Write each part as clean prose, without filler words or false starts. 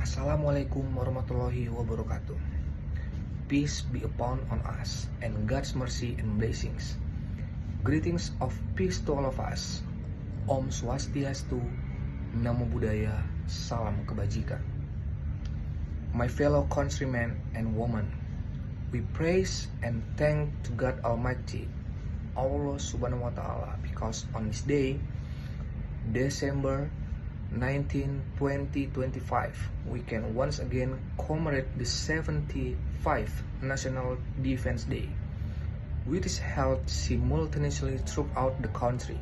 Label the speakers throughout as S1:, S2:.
S1: Assalamualaikum warahmatullahi wabarakatuh. Peace be upon on us and God's mercy and blessings. Greetings of peace to all of us. Om Swastiastu, Namo Buddhaya, Salam Kebajikan. My fellow countrymen and women, we praise and thank to God Almighty, Allah Subhanahu wa Ta'ala, because on this day, December 19, 2025, we can once again commemorate the 75th National Defense Day, which is held simultaneously throughout the country.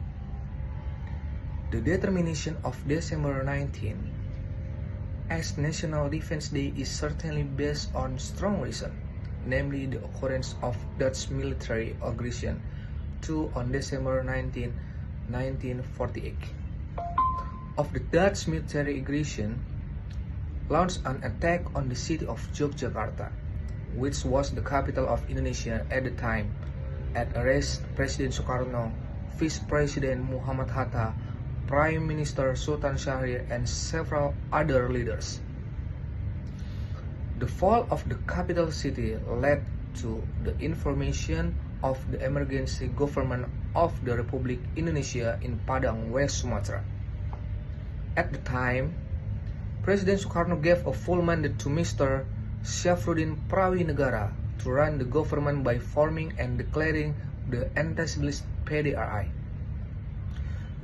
S1: The determination of December 19 as National Defense Day is certainly based on strong reason, namely the occurrence of Dutch military aggression on December 19, 1948. Of the Dutch military aggression launched an attack on the city of Yogyakarta, which was the capital of Indonesia at the time, and arrest President Sukarno, Vice President Muhammad Hatta, Prime Minister Sultan Syahrir, and several other leaders. The fall of the capital city led to the formation of the emergency government of the Republic Indonesia in Padang, West Sumatra. At the time, President Sukarno gave a full mandate to Mr. Syafruddin Prawinegara to run the government by forming and declaring the anti-Sibylist PDRI.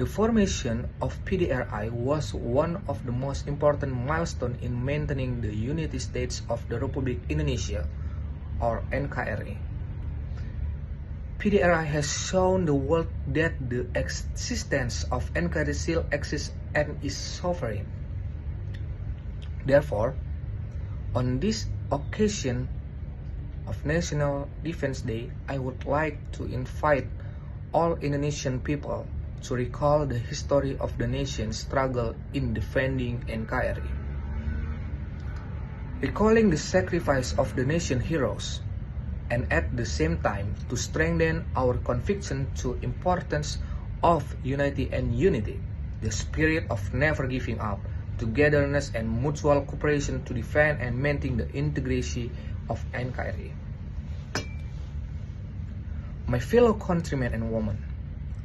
S1: The formation of PDRI was one of the most important milestones in maintaining the United States of the Republic Indonesia, or NKRI. PDRI has shown the world that the existence of NKRI still exists and is sovereign. Therefore, on this occasion of National Defense Day, I would like to invite all Indonesian people to recall the history of the nation's struggle in defending NKRI. Recalling the sacrifice of the nation heroes, and at the same time to strengthen our conviction to importance of unity and unity, the spirit of never giving up, togetherness and mutual cooperation to defend and maintain the integrity of NKRI. My fellow countrymen and women,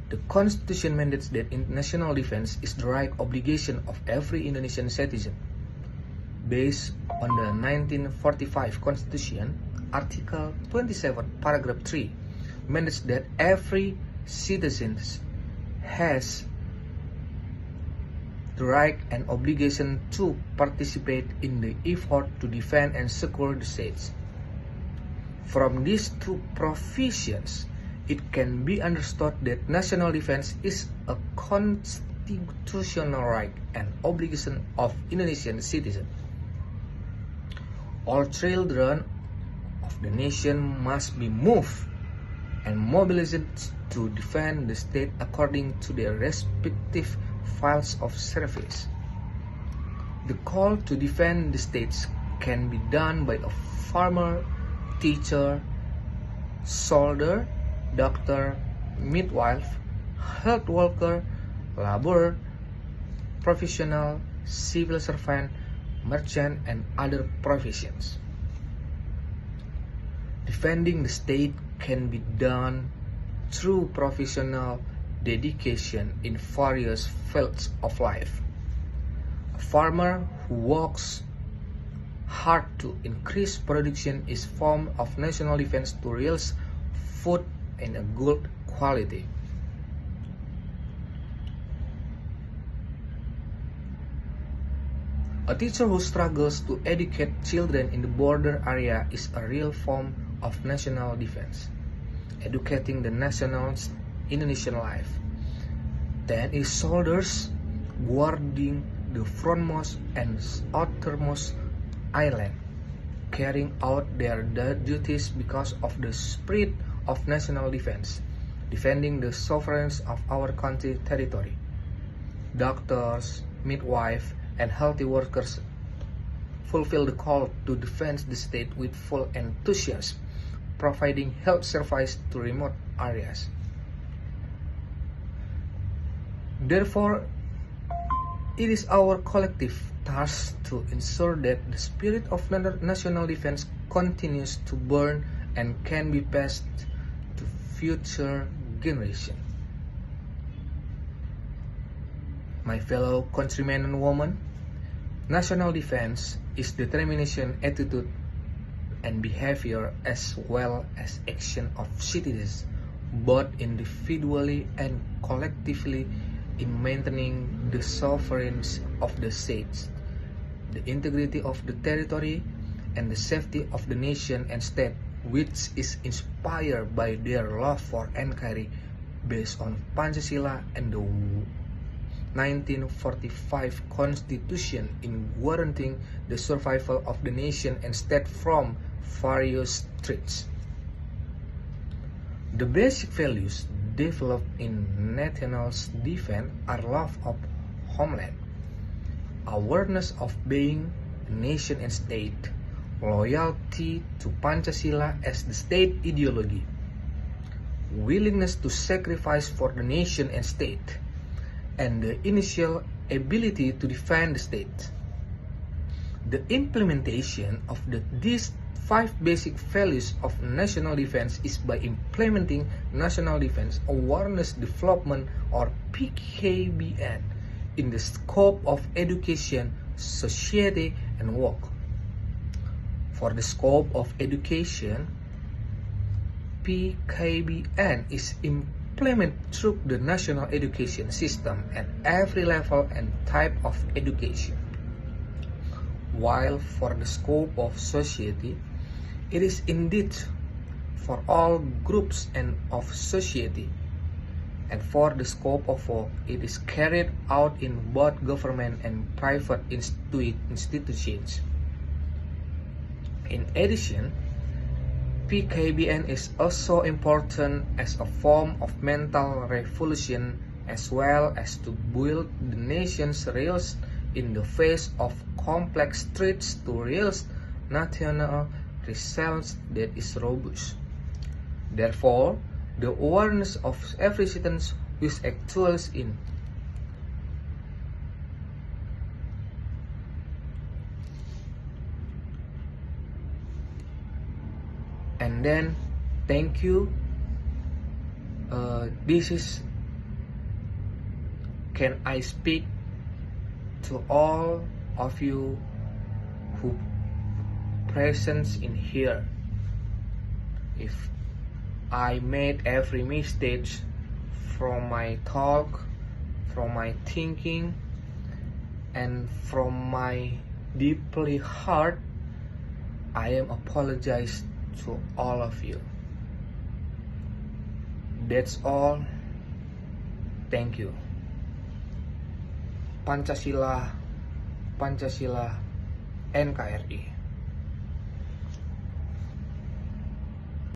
S1: the Constitution mandates that national defense is the right obligation of every Indonesian citizen. Based on the 1945 Constitution, Article 27, Paragraph 3 mandates that every citizen has the right and obligation to participate in the effort to defend and secure the states. From these two provisions, it can be understood that national defense is a constitutional right and obligation of Indonesian citizens. All children of the nation must be moved and mobilized to defend the state according to their respective files of service. The call to defend the states can be done by a farmer, teacher, soldier, doctor, midwife, health worker, laborer, professional, civil servant, merchant, and other professions. Defending the state can be done through professional dedication in various fields of life. A farmer who works hard to increase production is a form of national defense to realize food in a good quality. A teacher who struggles to educate children in the border area is a real form of national defense, educating the nationals Indonesian life. Then is soldiers guarding the frontmost and outermost island, carrying out their duties because of the spirit of national defense, defending the sovereignty of our country territory. Doctors, midwives, and healthy workers fulfill the call to defend the state with full enthusiasm, providing health service to remote areas. Therefore, It is our collective task to ensure that the spirit of national defense continues to burn and can be passed to future generations. My fellow countrymen and women, national defense is determination, attitude, and behavior as well as action of citizens, both individually and collectively, in maintaining the sovereignty of the states, the integrity of the territory, and the safety of the nation and state, which is inspired by their love for NKRI based on Pancasila and the 1945 Constitution in guaranteeing the survival of the nation and state from various threats. The basic values developed in national defense are love of homeland, awareness of being a nation and state, loyalty to Pancasila as the state ideology, willingness to sacrifice for the nation and state, and the initial ability to defend the state. The implementation of these 5 basic values of national defense is by implementing National Defense Awareness Development or PKBN in the scope of education, society, and work. For the scope of education, PKBN is implemented through the national education system at every level and type of education. While for the scope of society, it is indeed for all groups and of society, and for the scope of work, it is carried out in both government and private institutions. In addition, PKBN is also important as a form of mental revolution as well as to build the nation's resilience in the face of complex threats to realize national resilience that is robust. Therefore, the awareness of every citizen which actualizes in and then thank you. This is can I speak to all of you who present in here. If I made every mistake from my talk, from my thinking, and from my deeply heart, I am apologize to all of you. That's all. Thank you. Pancasila, Pancasila, NKRI.